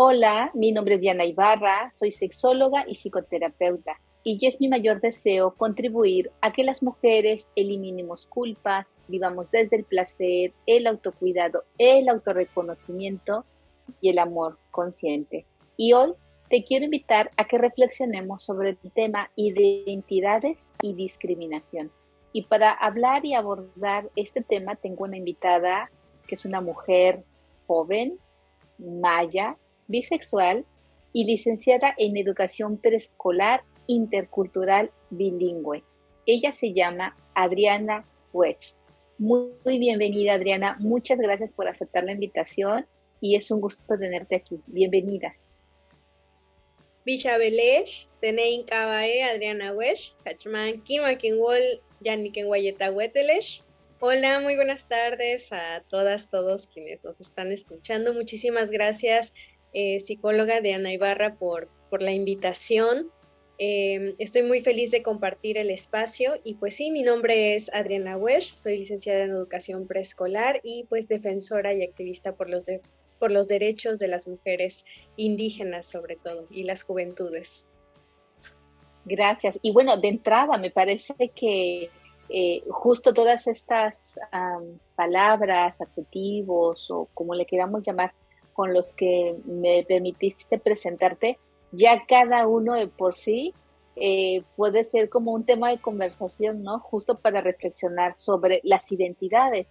Hola, mi nombre es Diana Ibarra, soy sexóloga y psicoterapeuta, y es mi mayor deseo contribuir a que las mujeres eliminemos culpas, vivamos desde el placer, el autocuidado, el autorreconocimiento y el amor consciente. Y hoy te quiero invitar a que reflexionemos sobre el tema identidades y discriminación. Y para hablar y abordar este tema tengo una invitada que es una mujer joven, maya, bisexual y licenciada en educación preescolar intercultural bilingüe. Ella se llama Adriana Wedge. Muy bienvenida, Adriana. Muchas gracias por aceptar la invitación y es un gusto tenerte aquí. Bienvenida. Bixabelesh, Tenein Kabae, Adriana Wesh, Hachman Kimakinwol, Yaniken Wayetahuetelesh. Hola, muy buenas tardes a todas, todos quienes nos están escuchando. Muchísimas gracias, psicóloga de Ana Ibarra, por la invitación. Estoy muy feliz de compartir el espacio y pues sí, mi nombre es Adriana Wesh, soy licenciada en educación preescolar y pues defensora y activista por los derechos de las mujeres indígenas sobre todo y las juventudes. Gracias. Y bueno, de entrada me parece que justo todas estas palabras, adjetivos o como le queramos llamar, con los que me permitiste presentarte, ya cada uno de por sí puede ser como un tema de conversación, ¿no? Justo para reflexionar sobre las identidades.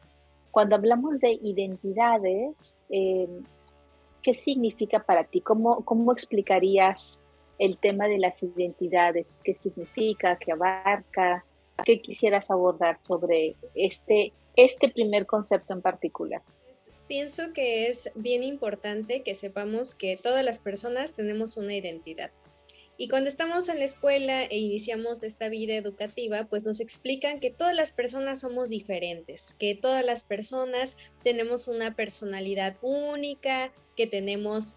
Cuando hablamos de identidades, ¿qué significa para ti? ¿Cómo explicarías el tema de las identidades? ¿Qué significa? ¿Qué abarca? ¿Qué quisieras abordar sobre este primer concepto en particular? Pienso que es bien importante que sepamos que todas las personas tenemos una identidad. Y cuando estamos en la escuela e iniciamos esta vida educativa, pues nos explican que todas las personas somos diferentes, que todas las personas tenemos una personalidad única, que tenemos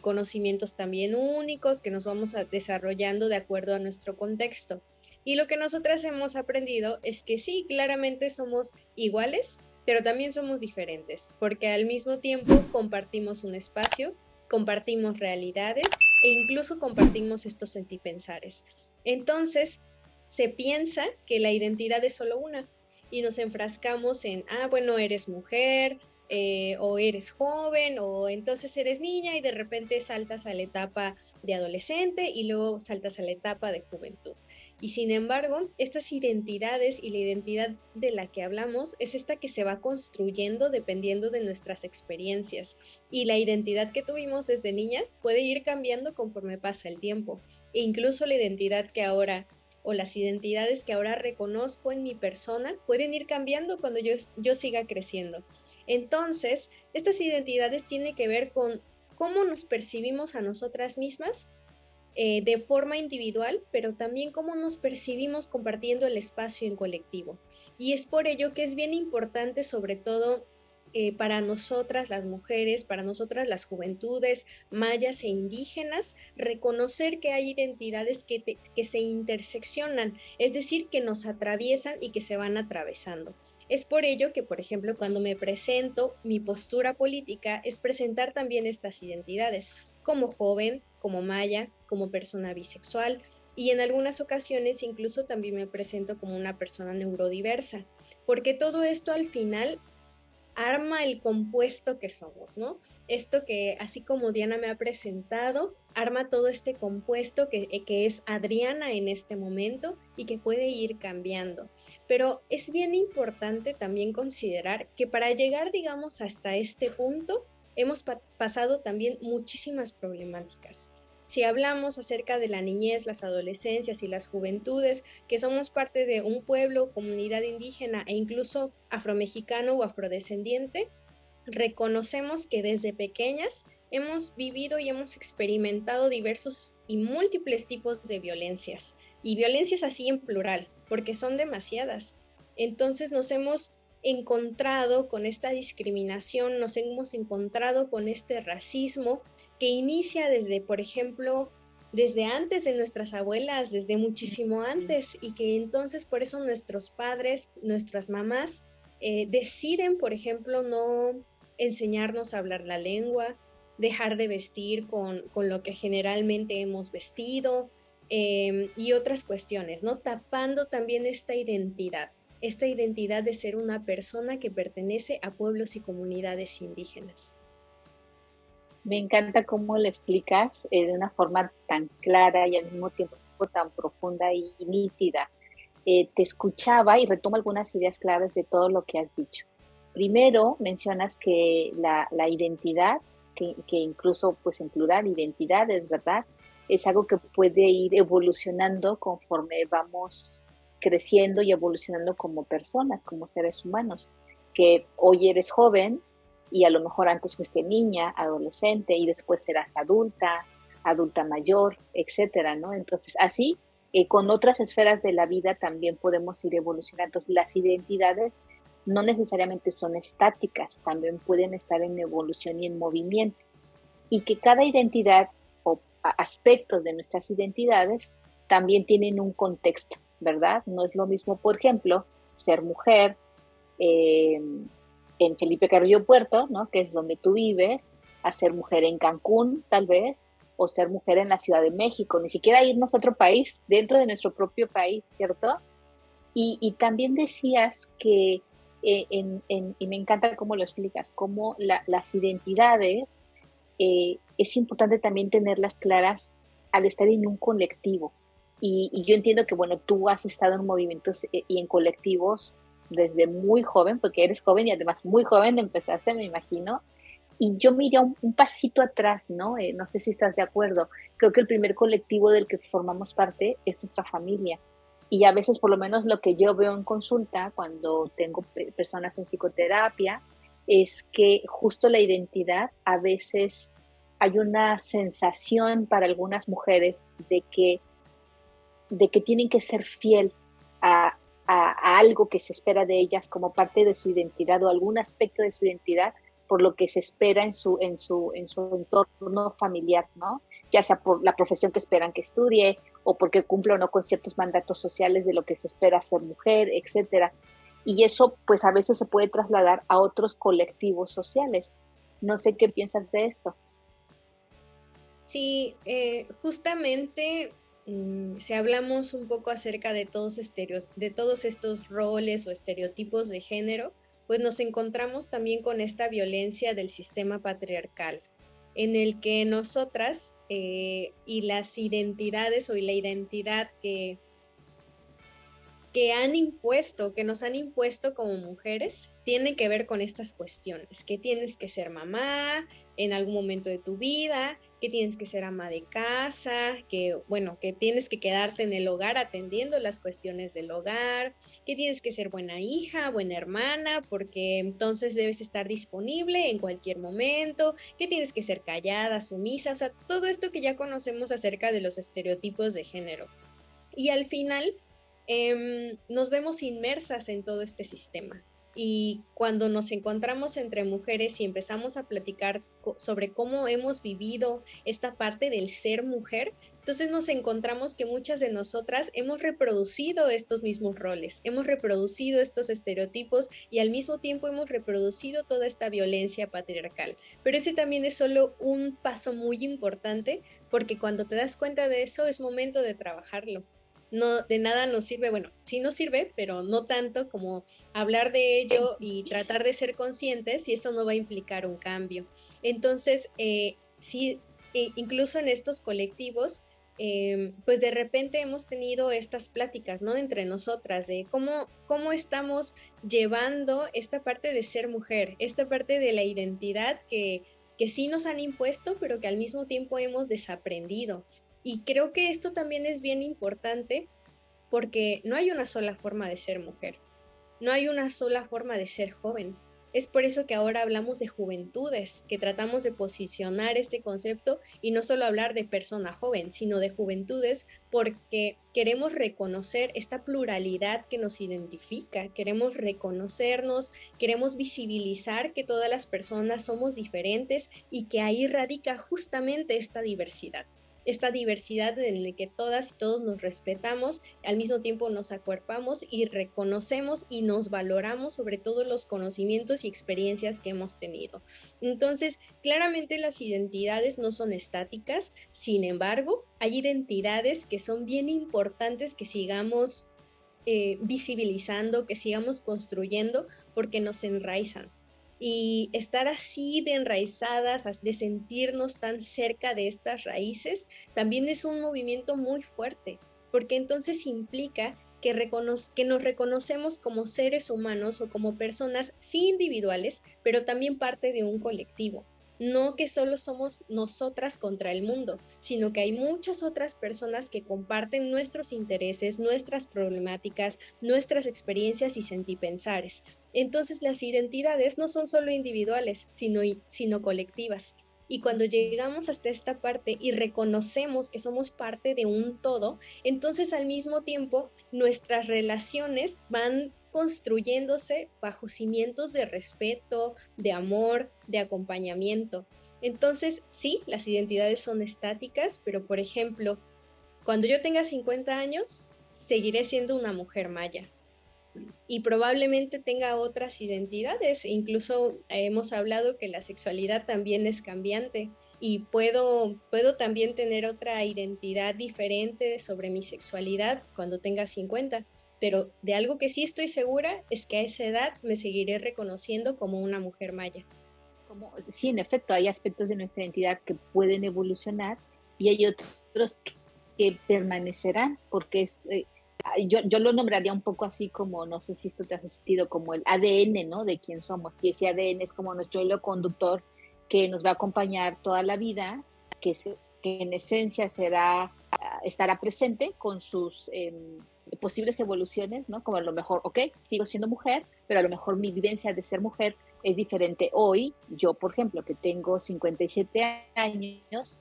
conocimientos también únicos, que nos vamos desarrollando de acuerdo a nuestro contexto. Y lo que nosotras hemos aprendido es que sí, claramente somos iguales, pero también somos diferentes, porque al mismo tiempo compartimos un espacio, compartimos realidades e incluso compartimos estos sentipensares. Entonces, se piensa que la identidad es solo una y nos enfrascamos en, bueno, eres mujer, o eres joven, o entonces eres niña y de repente saltas a la etapa de adolescente y luego saltas a la etapa de juventud. Y sin embargo, estas identidades y la identidad de la que hablamos es esta que se va construyendo dependiendo de nuestras experiencias. Y la identidad que tuvimos desde niñas puede ir cambiando conforme pasa el tiempo. E incluso la identidad que ahora o las identidades que ahora reconozco en mi persona pueden ir cambiando cuando yo siga creciendo. Entonces, estas identidades tienen que ver con cómo nos percibimos a nosotras mismas de forma individual, pero también cómo nos percibimos compartiendo el espacio en colectivo. Y es por ello que es bien importante, sobre todo para nosotras las mujeres, para nosotras las juventudes mayas e indígenas, reconocer que hay identidades que se interseccionan, es decir, que nos atraviesan y que se van atravesando. Es por ello que, por ejemplo, cuando me presento, mi postura política es presentar también estas identidades, como joven, como maya, como persona bisexual, y en algunas ocasiones incluso también me presento como una persona neurodiversa, porque todo esto al final arma el compuesto que somos, ¿no? Esto que, así como Diana me ha presentado, arma todo este compuesto que es Adriana en este momento y que puede ir cambiando. Pero es bien importante también considerar que para llegar, digamos, hasta este punto, hemos pasado también muchísimas problemáticas. Si hablamos acerca de la niñez, las adolescencias y las juventudes, que somos parte de un pueblo, comunidad indígena e incluso afromexicano o afrodescendiente, reconocemos que desde pequeñas hemos vivido y hemos experimentado diversos y múltiples tipos de violencias, y violencias así en plural, porque son demasiadas. Entonces nos hemos encontrado con esta discriminación, nos hemos encontrado con este racismo que inicia desde, por ejemplo, desde antes de nuestras abuelas, desde muchísimo antes, y que entonces por eso nuestros padres, nuestras mamás, deciden, por ejemplo, no enseñarnos a hablar la lengua, dejar de vestir con lo que generalmente hemos vestido, y otras cuestiones, ¿no? Tapando también esta identidad de ser una persona que pertenece a pueblos y comunidades indígenas. Me encanta cómo lo explicas de una forma tan clara y al mismo tiempo tan profunda y nítida. Te escuchaba y retomo algunas ideas claves de todo lo que has dicho. Primero, mencionas que la identidad, que incluso pues en plural, identidades, ¿verdad? Es algo que puede ir evolucionando conforme vamos creciendo y evolucionando como personas, como seres humanos. Que hoy eres joven y a lo mejor antes fuiste niña, adolescente y después serás adulta, adulta mayor, etcétera, ¿no? Entonces, así con otras esferas de la vida también podemos ir evolucionando. Entonces, las identidades no necesariamente son estáticas, también pueden estar en evolución y en movimiento. Y que cada identidad o aspectos de nuestras identidades también tienen un contexto, ¿verdad? No es lo mismo, por ejemplo, ser mujer eh, en Felipe Carrillo Puerto, ¿no? Que es donde tú vives, a ser mujer en Cancún, tal vez, o ser mujer en la Ciudad de México, ni siquiera irnos a otro país, dentro de nuestro propio país, ¿cierto? Y también decías que, y me encanta cómo lo explicas, cómo las identidades es importante también tenerlas claras al estar en un colectivo. Y yo entiendo que, bueno, tú has estado en movimientos y en colectivos desde muy joven, porque eres joven y además muy joven empezaste, me imagino. Y yo miré un pasito atrás, ¿no? No sé si estás de acuerdo. Creo que el primer colectivo del que formamos parte es nuestra familia. Y a veces, por lo menos lo que yo veo en consulta, cuando tengo personas en psicoterapia, es que justo la identidad, a veces hay una sensación para algunas mujeres de que tienen que ser fiel a, a algo que se espera de ellas como parte de su identidad o algún aspecto de su identidad por lo que se espera en su entorno familiar, ¿no? Ya sea por la profesión que esperan que estudie o porque cumple o no con ciertos mandatos sociales de lo que se espera ser mujer, etcétera. Y eso pues a veces se puede trasladar a otros colectivos sociales. No sé qué piensas de esto. Sí, justamente si hablamos un poco acerca de de todos estos roles o estereotipos de género, pues nos encontramos también con esta violencia del sistema patriarcal, en el que nosotras y las identidades o y la identidad que han impuesto, que nos han impuesto como mujeres, tienen que ver con estas cuestiones, que tienes que ser mamá en algún momento de tu vida, que tienes que ser ama de casa, que bueno, que tienes que quedarte en el hogar atendiendo las cuestiones del hogar, que tienes que ser buena hija, buena hermana, porque entonces debes estar disponible en cualquier momento, que tienes que ser callada, sumisa, o sea, todo esto que ya conocemos acerca de los estereotipos de género. Y al final nos vemos inmersas en todo este sistema. Y cuando nos encontramos entre mujeres y empezamos a platicar sobre cómo hemos vivido esta parte del ser mujer, entonces nos encontramos que muchas de nosotras hemos reproducido estos mismos roles, hemos reproducido estos estereotipos y al mismo tiempo hemos reproducido toda esta violencia patriarcal. Pero ese también es solo un paso muy importante porque cuando te das cuenta de eso es momento de trabajarlo. No, de nada nos sirve, bueno, sí nos sirve, pero no tanto como hablar de ello y tratar de ser conscientes y eso no va a implicar un cambio. Entonces, sí, incluso en estos colectivos, pues de repente hemos tenido estas pláticas, ¿no? Entre nosotras de cómo estamos llevando esta parte de ser mujer, esta parte de la identidad que sí nos han impuesto, pero que al mismo tiempo hemos desaprendido. Y creo que esto también es bien importante porque no hay una sola forma de ser mujer, no hay una sola forma de ser joven. Es por eso que ahora hablamos de juventudes, que tratamos de posicionar este concepto y no solo hablar de persona joven, sino de juventudes, porque queremos reconocer esta pluralidad que nos identifica, queremos reconocernos, queremos visibilizar que todas las personas somos diferentes y que ahí radica justamente esta diversidad. esta diversidad en la que todas y todos nos respetamos, al mismo tiempo nos acuerpamos y reconocemos y nos valoramos sobre todo los conocimientos y experiencias que hemos tenido. Entonces, claramente las identidades no son estáticas, sin embargo, hay identidades que son bien importantes que sigamos visibilizando, que sigamos construyendo, porque nos enraizan. Y estar así de enraizadas, de sentirnos tan cerca de estas raíces, también es un movimiento muy fuerte, porque entonces implica que nos reconocemos como seres humanos o como personas, sí individuales, pero también parte de un colectivo. No que solo somos nosotras contra el mundo, sino que hay muchas otras personas que comparten nuestros intereses, nuestras problemáticas, nuestras experiencias y sentipensares. Entonces las identidades no son solo individuales, sino colectivas. Y cuando llegamos hasta esta parte y reconocemos que somos parte de un todo, entonces al mismo tiempo nuestras relaciones van construyéndose bajo cimientos de respeto, de amor, de acompañamiento. Entonces, sí, las identidades son estáticas, pero por ejemplo, cuando yo tenga 50 años, seguiré siendo una mujer maya y probablemente tenga otras identidades. Incluso hemos hablado que la sexualidad también es cambiante y puedo también tener otra identidad diferente sobre mi sexualidad cuando tenga 50. Pero de algo que sí estoy segura es que a esa edad me seguiré reconociendo como una mujer maya. Sí, en efecto, hay aspectos de nuestra identidad que pueden evolucionar y hay otros que permanecerán, porque yo lo nombraría un poco así como, no sé si esto te has sentido, como el ADN, ¿no? De quién somos, y ese ADN es como nuestro hilo conductor que nos va a acompañar toda la vida, que en esencia estará presente con sus posibles evoluciones, ¿no? Como a lo mejor, ok, sigo siendo mujer, pero a lo mejor mi vivencia de ser mujer es diferente hoy. Yo, por ejemplo, que tengo 57 años,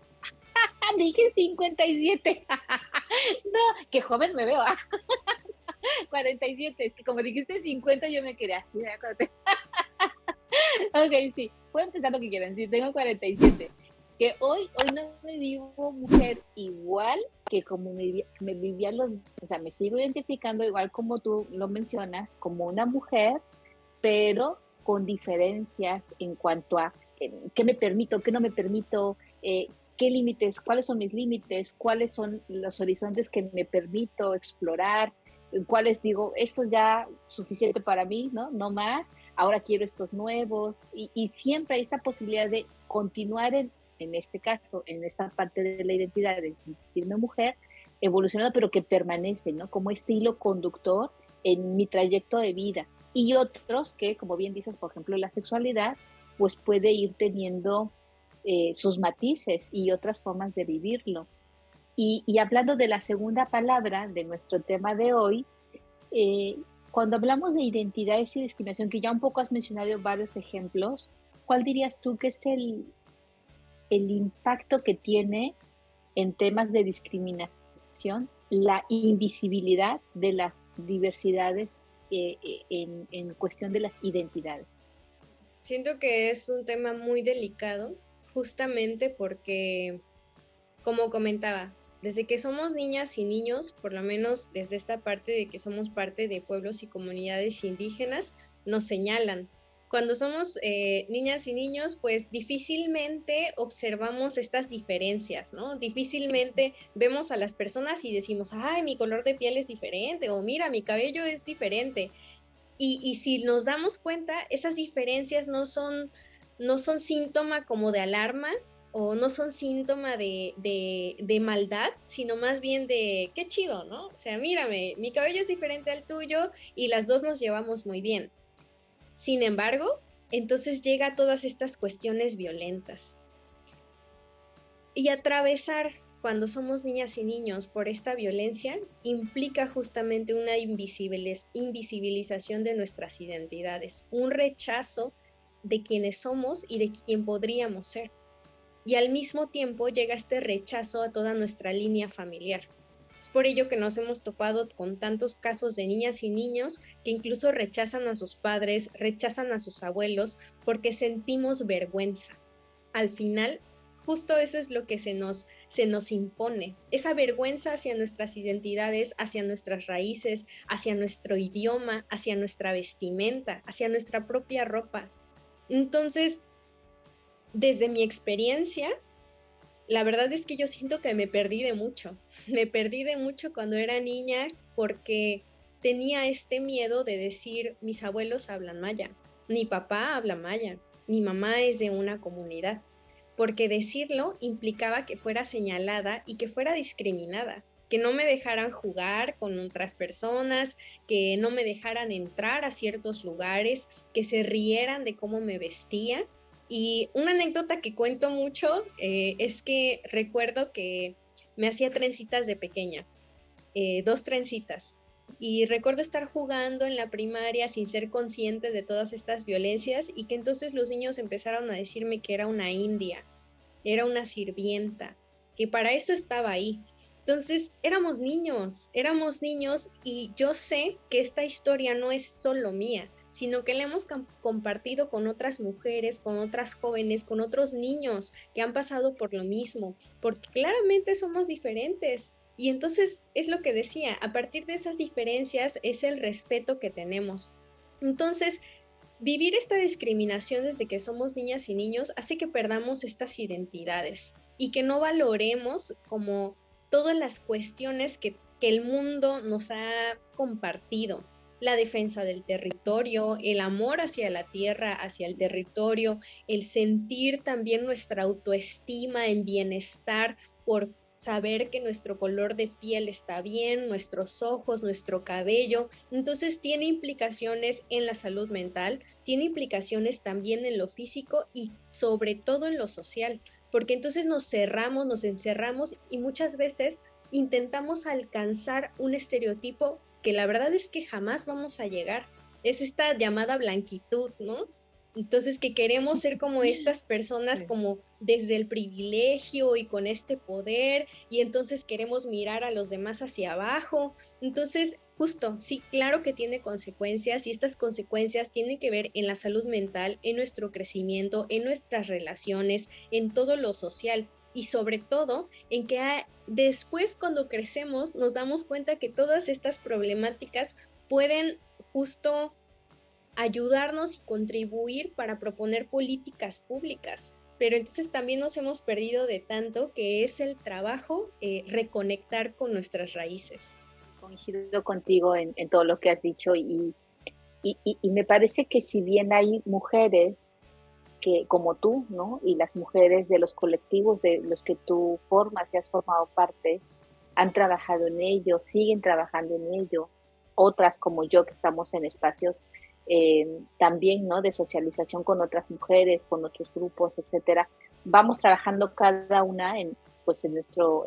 dije 57, no, qué joven me veo, 47, es que como dijiste 50 yo me quedé así, ok, sí, pueden pensar lo que quieran, sí, tengo 47, que hoy no me vivo mujer igual que como me vivía o sea, me sigo identificando igual como tú lo mencionas, como una mujer, pero con diferencias en cuanto a qué me permito, qué no me permito, qué límites, cuáles son mis límites, cuáles son los horizontes que me permito explorar, cuáles digo, esto es ya suficiente para mí, ¿no? No más, ahora quiero estos nuevos, y siempre hay esta posibilidad de continuar en este caso, en esta parte de la identidad de sentirme mujer, evolucionando, pero que permanece, ¿no? Como estilo conductor en mi trayecto de vida. Y otros que, como bien dices, por ejemplo, la sexualidad, pues puede ir teniendo sus matices y otras formas de vivirlo. Y hablando de la segunda palabra de nuestro tema de hoy, eh, cuando hablamos de identidades y discriminación, que ya un poco has mencionado varios ejemplos, ¿cuál dirías tú que es el impacto que tiene en temas de discriminación la invisibilidad de las diversidades en cuestión de las identidades? Siento que es un tema muy delicado, justamente porque, como comentaba, desde que somos niñas y niños, por lo menos desde esta parte de que somos parte de pueblos y comunidades indígenas, nos señalan. Cuando somos niñas y niños, pues difícilmente observamos estas diferencias, ¿no? Difícilmente vemos a las personas y decimos, ay, mi color de piel es diferente, o mira, mi cabello es diferente. Y si nos damos cuenta, esas diferencias no son síntoma como de alarma o no son síntoma de maldad, sino más bien de qué chido, ¿no? O sea, mírame, mi cabello es diferente al tuyo y las dos nos llevamos muy bien. Sin embargo, entonces llega todas estas cuestiones violentas. Y atravesar cuando somos niñas y niños por esta violencia implica justamente una invisibilización de nuestras identidades, un rechazo de quienes somos y de quien podríamos ser. Y al mismo tiempo llega este rechazo a toda nuestra línea familiar. Es por ello que nos hemos topado con tantos casos de niñas y niños que incluso rechazan a sus padres, rechazan a sus abuelos porque sentimos vergüenza. Al final, justo eso es lo que se nos se nos impone. Esa vergüenza hacia nuestras identidades, hacia nuestras raíces, hacia nuestro idioma, hacia nuestra vestimenta, hacia nuestra propia ropa. Entonces, desde mi experiencia, la verdad es que yo siento que me perdí de mucho. Me perdí de mucho cuando era niña porque tenía este miedo de decir, mis abuelos hablan maya, mi papá habla maya, mi mamá es de una comunidad, porque decirlo implicaba que fuera señalada y que fuera discriminada, que no me dejaran jugar con otras personas, que no me dejaran entrar a ciertos lugares, que se rieran de cómo me vestía. Y una anécdota que cuento mucho es que recuerdo que me hacía trencitas de pequeña, 2 trencitas. Y recuerdo estar jugando en la primaria sin ser consciente de todas estas violencias y que entonces los niños empezaron a decirme que era una india, era una sirvienta, que para eso estaba ahí. Entonces éramos niños y yo sé que esta historia no es solo mía, sino que la hemos compartido con otras mujeres, con otras jóvenes, con otros niños que han pasado por lo mismo, porque claramente somos diferentes. Y entonces es lo que decía, a partir de esas diferencias es el respeto que tenemos. Entonces, vivir esta discriminación desde que somos niñas y niños hace que perdamos estas identidades y que no valoremos como todas las cuestiones que el mundo nos ha compartido. La defensa del territorio, el amor hacia la tierra, hacia el territorio, el sentir también nuestra autoestima en bienestar por saber que nuestro color de piel está bien, nuestros ojos, nuestro cabello. Entonces tiene implicaciones en la salud mental, tiene implicaciones también en lo físico y sobre todo en lo social, porque entonces nos cerramos, nos encerramos y muchas veces intentamos alcanzar un estereotipo que la verdad es que jamás vamos a llegar. Es esta llamada blanquitud, ¿no? Entonces que queremos ser como estas personas como desde el privilegio y con este poder y entonces queremos mirar a los demás hacia abajo. Entonces, justo, sí, claro que tiene consecuencias y estas consecuencias tienen que ver en la salud mental, en nuestro crecimiento, en nuestras relaciones, en todo lo social y sobre todo en que después cuando crecemos nos damos cuenta que todas estas problemáticas pueden justo ayudarnos y contribuir para proponer políticas públicas. Pero entonces también nos hemos perdido de tanto que es el trabajo reconectar con nuestras raíces. Coincido contigo en todo lo que has dicho y me parece que si bien hay mujeres que como tú, ¿no? Y las mujeres de los colectivos de los que tú formas y has formado parte, han trabajado en ello, siguen trabajando en ello, otras como yo que estamos en espacios también, ¿no? De socialización con otras mujeres, con otros grupos, etcétera. Vamos trabajando cada una pues en nuestro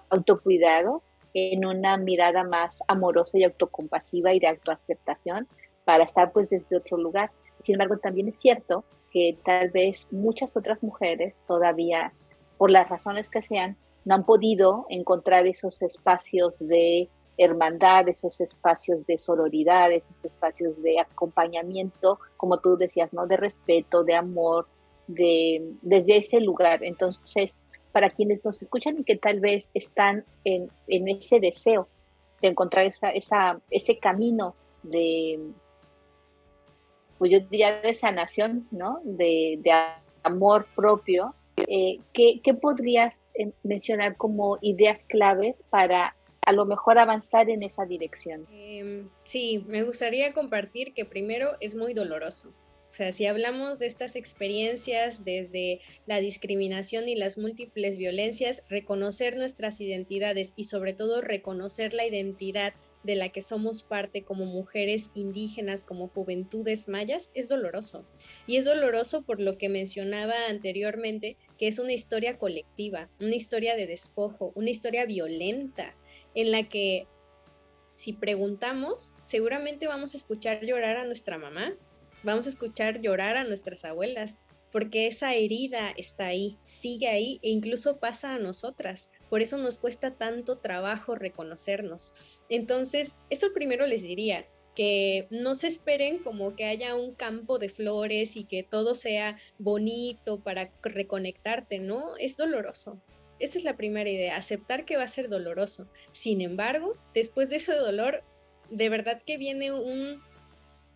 autocuidado, en una mirada más amorosa y autocompasiva y de autoaceptación para estar pues desde otro lugar. Sin embargo, también es cierto que tal vez muchas otras mujeres todavía, por las razones que sean, no han podido encontrar esos espacios de hermandad, esos espacios de sororidad, esos espacios de acompañamiento, como tú decías, ¿no? De respeto, de amor, desde ese lugar. Entonces, para quienes nos escuchan y que tal vez están en ese deseo de encontrar ese camino de, pues yo diría de sanación, ¿no? De amor propio, ¿qué podrías mencionar como ideas claves para a lo mejor avanzar en esa dirección? Sí, me gustaría compartir que primero es muy doloroso. O sea, si hablamos de estas experiencias desde la discriminación y las múltiples violencias, reconocer nuestras identidades y sobre todo reconocer la identidad de la que somos parte como mujeres indígenas, como juventudes mayas, es doloroso. Y es doloroso por lo que mencionaba anteriormente, que es una historia colectiva, una historia de despojo, una historia violenta, en la que si preguntamos, seguramente vamos a escuchar llorar a nuestra mamá, vamos a escuchar llorar a nuestras abuelas, porque esa herida está ahí, sigue ahí e incluso pasa a nosotras. Por eso nos cuesta tanto trabajo reconocernos. Entonces, eso primero les diría, que no se esperen como que haya un campo de flores y que todo sea bonito para reconectarte, ¿no? Es doloroso. Esa es la primera idea, aceptar que va a ser doloroso. Sin embargo, después de ese dolor, de verdad que viene un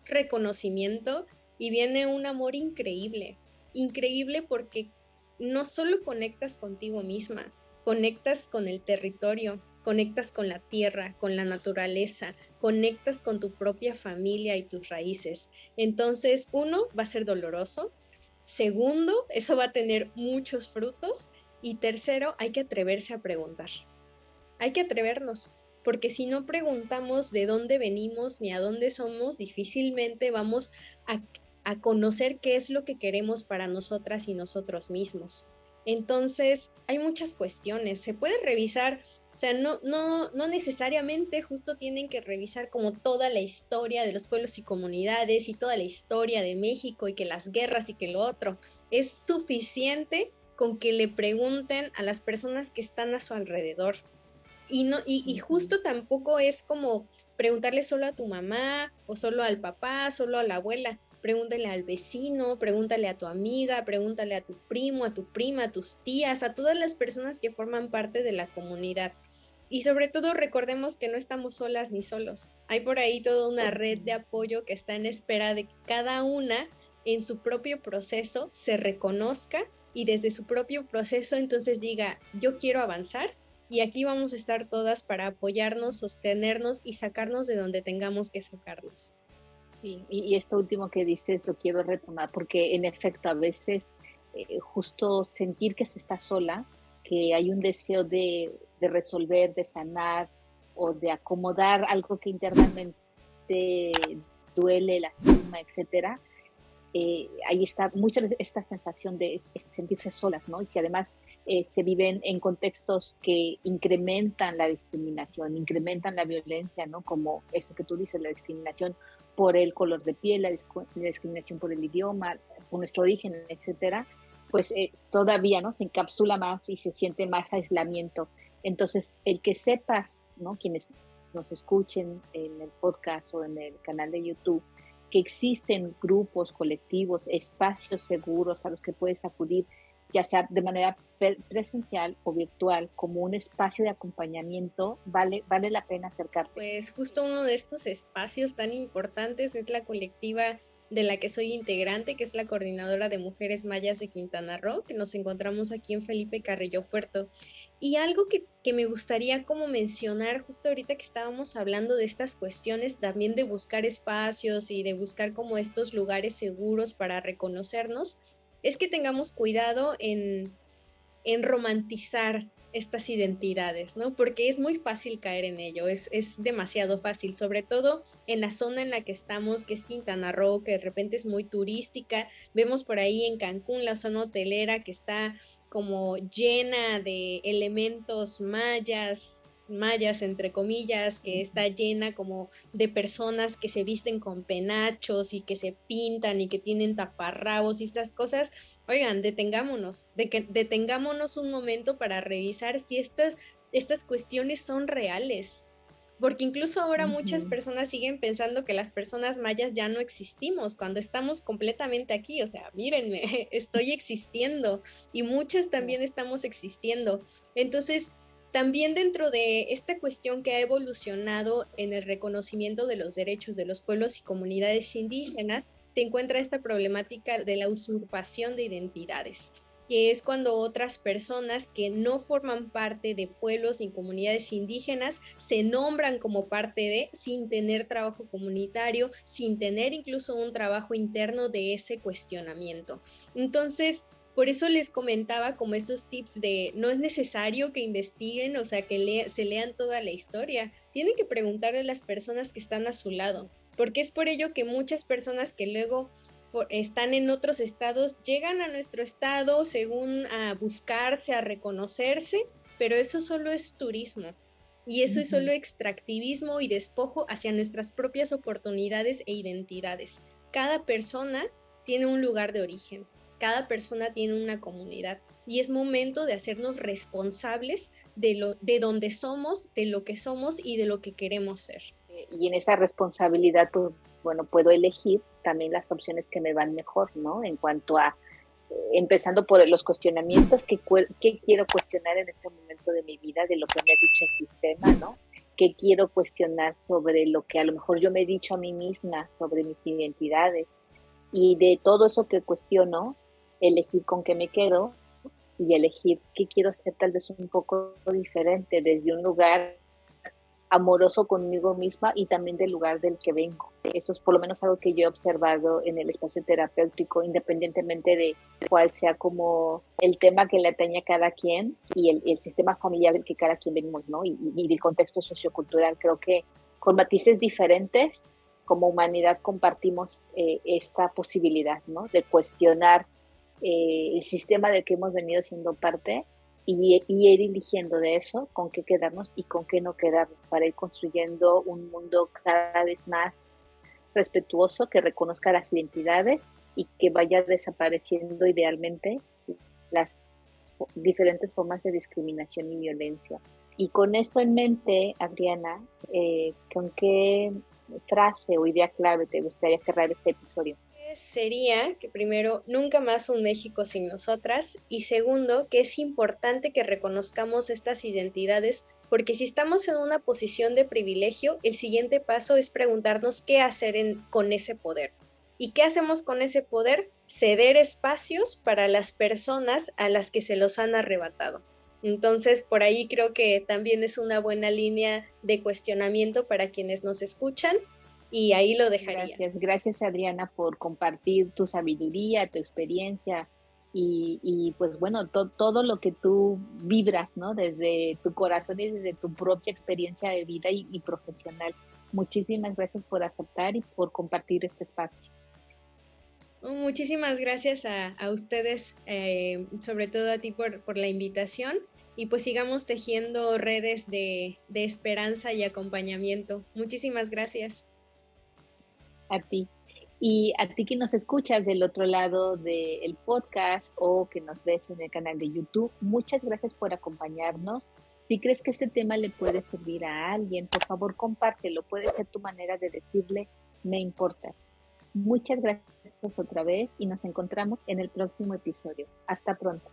reconocimiento y viene un amor increíble. Increíble porque no solo conectas contigo misma, conectas con el territorio, conectas con la tierra, con la naturaleza, conectas con tu propia familia y tus raíces. Entonces, uno, va a ser doloroso. Segundo, eso va a tener muchos frutos. Y tercero, hay que atreverse a preguntar. Hay que atrevernos, porque si no preguntamos de dónde venimos ni a dónde somos, difícilmente vamos a, a conocer qué es lo que queremos para nosotras y nosotros mismos. Entonces, hay muchas cuestiones. Se puede revisar, o sea, no necesariamente justo tienen que revisar como toda la historia de los pueblos y comunidades y toda la historia de México y que las guerras y que lo otro. Es suficiente con que le pregunten a las personas que están a su alrededor. Y justo tampoco es como preguntarle solo a tu mamá o solo al papá, solo a la abuela. Pregúntale al vecino, pregúntale a tu amiga, pregúntale a tu primo, a tu prima, a tus tías, a todas las personas que forman parte de la comunidad. Y sobre todo recordemos que no estamos solas ni solos. Hay por ahí toda una red de apoyo que está en espera de que cada una en su propio proceso se reconozca y desde su propio proceso entonces diga, yo quiero avanzar y aquí vamos a estar todas para apoyarnos, sostenernos y sacarnos de donde tengamos que sacarnos. Sí, y esto último que dices lo quiero retomar, porque en efecto a veces justo sentir que se está sola, que hay un deseo de resolver, de sanar o de acomodar algo que internamente duele, lastima, etcétera, ahí está muchas veces esta sensación de sentirse solas, ¿no? Y si además se viven en contextos que incrementan la discriminación, incrementan la violencia, ¿no? Como eso que tú dices, la discriminación por el color de piel, la discriminación por el idioma, por nuestro origen, etcétera, pues todavía, ¿no? Se encapsula más y se siente más aislamiento. Entonces, el que sepas, ¿no? Quienes nos escuchen en el podcast o en el canal de YouTube, que existen grupos, colectivos, espacios seguros a los que puedes acudir, ya sea de manera presencial o virtual, como un espacio de acompañamiento, vale la pena acercarte. Pues justo uno de estos espacios tan importantes es la colectiva de la que soy integrante, que es la Coordinadora de Mujeres Mayas de Quintana Roo, que nos encontramos aquí en Felipe Carrillo Puerto. Y algo que me gustaría como mencionar justo ahorita que estábamos hablando de estas cuestiones también de buscar espacios y de buscar como estos lugares seguros para reconocernos, es que tengamos cuidado en romantizar estas identidades, ¿no? Porque es muy fácil caer en ello, es demasiado fácil, sobre todo en la zona en la que estamos, que es Quintana Roo, que de repente es muy turística. Vemos por ahí en Cancún la zona hotelera que está como llena de elementos mayas entre comillas, que está llena como de personas que se visten con penachos y que se pintan y que tienen taparrabos y estas cosas. Oigan, detengámonos un momento para revisar si estas cuestiones son reales. Porque incluso ahora muchas personas siguen pensando que las personas mayas ya no existimos, cuando estamos completamente aquí. O sea, mírenme, estoy existiendo y muchas también estamos existiendo. Entonces, también dentro de esta cuestión que ha evolucionado en el reconocimiento de los derechos de los pueblos y comunidades indígenas, se encuentra esta problemática de la usurpación de identidades, que es cuando otras personas que no forman parte de pueblos ni comunidades indígenas se nombran como parte de, sin tener trabajo comunitario, sin tener incluso un trabajo interno de ese cuestionamiento. Entonces, por eso les comentaba como esos tips de no es necesario que investiguen, o sea, que se lean toda la historia. Tienen que preguntarle a las personas que están a su lado, porque es por ello que muchas personas que luego están en otros estados llegan a nuestro estado según a buscarse, a reconocerse, pero eso solo es turismo. Y eso es solo extractivismo y despojo hacia nuestras propias oportunidades e identidades. Cada persona tiene un lugar de origen. Cada persona tiene una comunidad y es momento de hacernos responsables de donde somos, de lo que somos y de lo que queremos ser. Y en esa responsabilidad, pues, bueno, puedo elegir también las opciones que me van mejor, ¿no? En cuanto a empezando por los cuestionamientos que quiero cuestionar en este momento de mi vida, de lo que me ha dicho el sistema, ¿no? ¿Qué quiero cuestionar sobre lo que a lo mejor yo me he dicho a mí misma, sobre mis identidades? Y de todo eso que cuestiono, elegir con qué me quedo y elegir qué quiero hacer tal vez un poco diferente, desde un lugar amoroso conmigo misma y también del lugar del que vengo. Eso es por lo menos algo que yo he observado en el espacio terapéutico, independientemente de cuál sea como el tema que le atañe a cada quien y el sistema familiar del que cada quien venimos, ¿no? Y el contexto sociocultural. Creo que con matices diferentes, como humanidad compartimos esta posibilidad, ¿no? De cuestionar el sistema del que hemos venido siendo parte y ir eligiendo de eso con qué quedarnos y con qué no quedarnos para ir construyendo un mundo cada vez más respetuoso, que reconozca las identidades y que vaya desapareciendo idealmente las diferentes formas de discriminación y violencia. Y con esto en mente, Adriana, ¿con qué frase o idea clave te gustaría cerrar este episodio? Sería que primero, nunca más un México sin nosotras, y segundo, que es importante que reconozcamos estas identidades, porque si estamos en una posición de privilegio, el siguiente paso es preguntarnos qué hacer con ese poder. ¿Y qué hacemos con ese poder? Ceder espacios para las personas a las que se los han arrebatado. Entonces, por ahí creo que también es una buena línea de cuestionamiento para quienes nos escuchan. Y ahí lo dejaría. Gracias Adriana por compartir tu sabiduría, tu experiencia y pues bueno, todo lo que tú vibras, ¿no? Desde tu corazón y desde tu propia experiencia de vida y profesional. Muchísimas gracias por aceptar y por compartir este espacio. Muchísimas gracias a ustedes, sobre todo a ti por la invitación, y pues sigamos tejiendo redes de esperanza y acompañamiento. Muchísimas gracias. A ti. Y a ti que nos escuchas del otro lado del podcast o que nos ves en el canal de YouTube, muchas gracias por acompañarnos. Si crees que este tema le puede servir a alguien, por favor compártelo. Puede ser tu manera de decirle, me importa. Muchas gracias otra vez y nos encontramos en el próximo episodio. Hasta pronto.